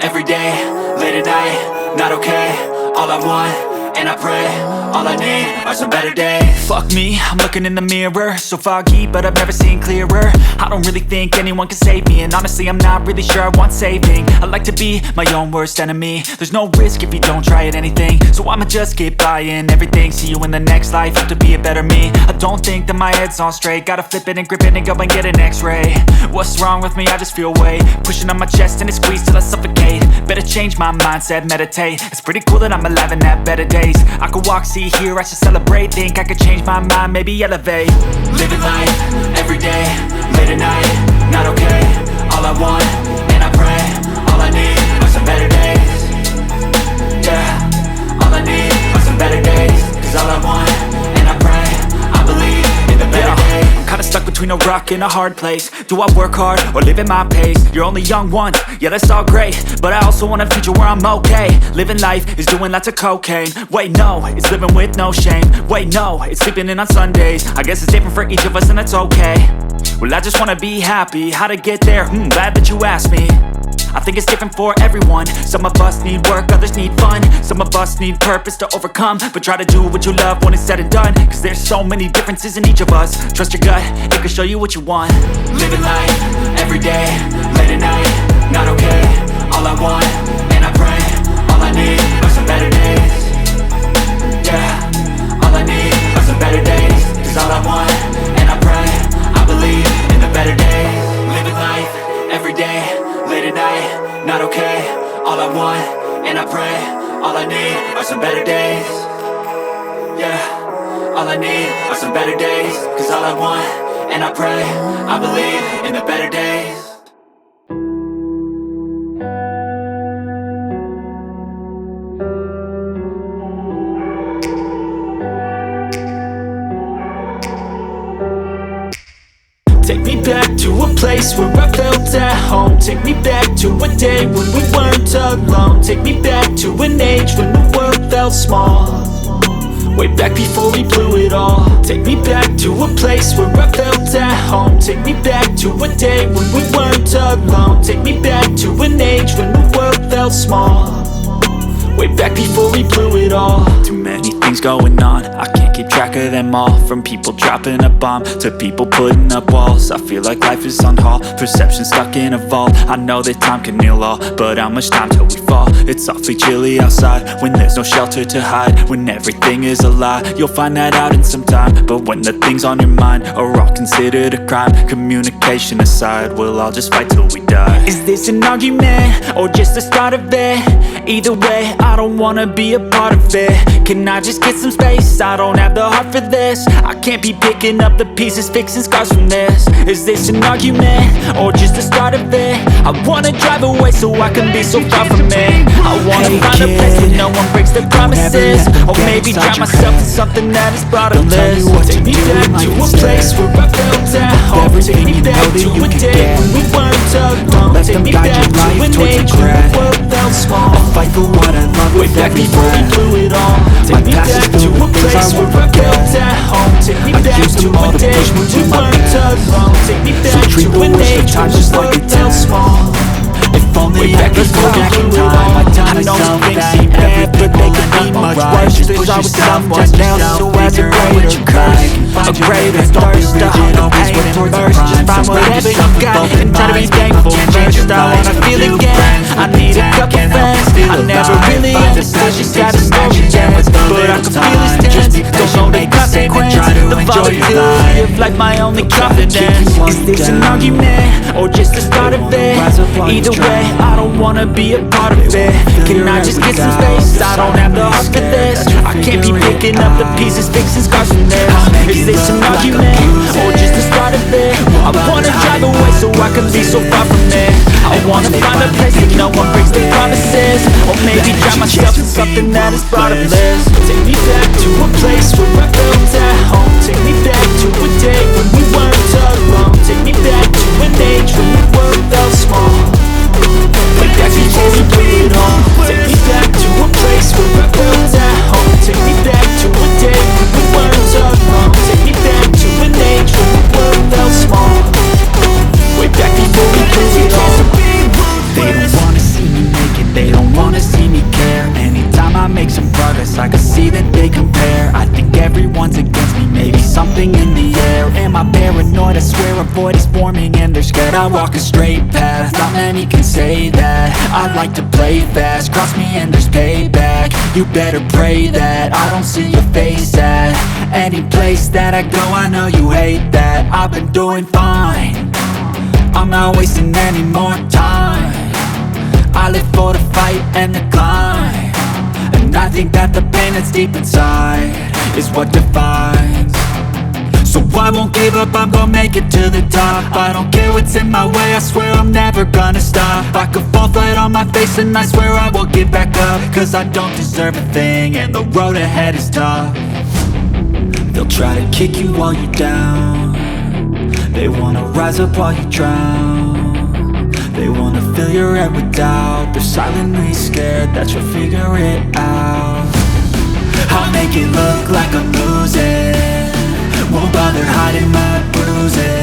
every day, late at night, not okay. All I want, and I pray, all I need are some better days. Fuck me, I'm looking in the mirror, so foggy, but I've never seen clearer. I don't really think anyone can save me, and honestly I'm not really sure I want saving. I like to be my own worst enemy. There's no risk if you don't try at anything, so I'ma just keep buying everything. See you in the next life, have to be a better me. I don't think that my head's on straight, gotta flip it and grip it and go and get an x-ray. What's wrong with me? I just feel weight pushing on my chest and it squeezes till I suffocate. Better change my mindset, meditate. It's pretty cool that I'm alive and have better days. I could walk, see, hear, I should celebrate. Think I could change my mind, maybe elevate. Living life, every day, late at night, not okay. All I want, and I pray, all I need are some better days. Yeah, all I need are some better days. Cause all I want, and I pray, I believe in the better days. I'm kinda stuck between a rock and a hard place. Do I work hard or live at my pace? You're only young once, yeah that's all great, but I also want a future where I'm okay. Living life is doing lots of cocaine. Wait no, it's living with no shame. Wait no, it's sleeping in on Sundays. I guess it's different for each of us and that's okay. Well I just wanna be happy, how to get there? Glad that you asked me. I think it's different for everyone. Some of us need work, others need fun. Some of us need purpose to overcome. But try to do what you love when it's said and done. Cause there's so many differences in each of us. Trust your gut, it can show you what you want. Living life, every day, late at night, not okay. All I want, and I pray, all I need are some better days. Yeah, all I need are some better days. Cause all I want, and I pray, I believe in the better days. Living life, every day, late at night, not okay. All I want, and I pray, all I need are some better days. Yeah, all I need are some better days. Cause all I want, and I pray, I believe in the better days. Take me back to a place where I felt at home. Take me back to a day when we weren't alone. Take me back to an age when the world felt small. Way back before we blew it all. Take me back to a place where I felt at home. Take me back to a day when we weren't alone. Take me back to an age when the world felt small. Way back before we blew it all. Too many things going on, I can't keep track of them all. From people dropping a bomb to people putting up walls. I feel like life is on hold, perception stuck in a vault. I know that time can heal all, but how much time till we fall? It's awfully chilly outside when there's no shelter to hide. When everything is a lie, you'll find that out in some time. But when the things on your mind are all considered a crime, communication aside, we'll all just fight till we die. Is this an argument or just the start of it? Either way, I don't wanna be a part of it. Can I just get some space? I don't have the heart for this. I can't be picking up the pieces, fixing scars from this. Is this an argument or just the start of it? I wanna drive away so I can be so far from it. I wanna find a place where no one breaks their promises. Or maybe drown myself in something that is bottomless. Take me back to a place where I felt at home. Take me back to a day when we weren't alone. Take me back to an age when the world felt small. I'll fight for what I love. Way back before we blew it all. Take me back to a place where I felt at home. Take me back to a day when we weren't alone. Take me back to an age when the world felt small. If only I could go back in time, I'd tell myself that everything will end up alright. Just push yourself just now, so as a greater curse, a greater thirst, a hunger, pain, and thirst. Just find whatever you got and try to be thankful first. I wanna feel again, I need a couple friends. I never really understood just how the story ends, but I can feel his tense. Don't know the consequence, the volatility of like my only confidence. Is this an argument or just the start of it? Either way, I don't wanna be a part of it. Can I just get some space? I don't have the heart for this. I can't be picking up the pieces, fixing scars from this. Is this an argument or just the start of it? I wanna drive away so I can be so far from it. I wanna find a place that no one breaks their promises. Or maybe drown myself in something that is bottomless. Take me back to a place where I felt at home. Take me back to a day when we weren't alone. Take me back to an age when the world felt small. Way back before we blew it all. Take me back to a place where I felt at home. Take me back to a day when we weren't alone. Take me back to an age when the world felt small. Way back before we blew it all. They don't wanna see me make everyone's against me. Maybe something in the air, am I paranoid? I swear a void is forming and they're scared. I walk a straight path, not many can say that. I like to play fast, cross me and there's payback. You better pray that I don't see your face at any place that I go. I know you hate that. I've been doing fine, I'm not wasting any more time. I live for the fight and the climb, and I think that the pain that's deep inside is what defines. So I won't give up, I'm gonna make it to the top. I don't care what's in my way, I swear I'm never gonna stop. I could fall flat on my face and I swear I will get back up, cause I don't deserve a thing and the road ahead is tough. They'll try to kick you while you're down, they wanna rise up while you drown. They wanna fill your head with doubt, they're silently scared that you'll figure it out. I'll make it look like I'm losing, won't bother hiding my bruises.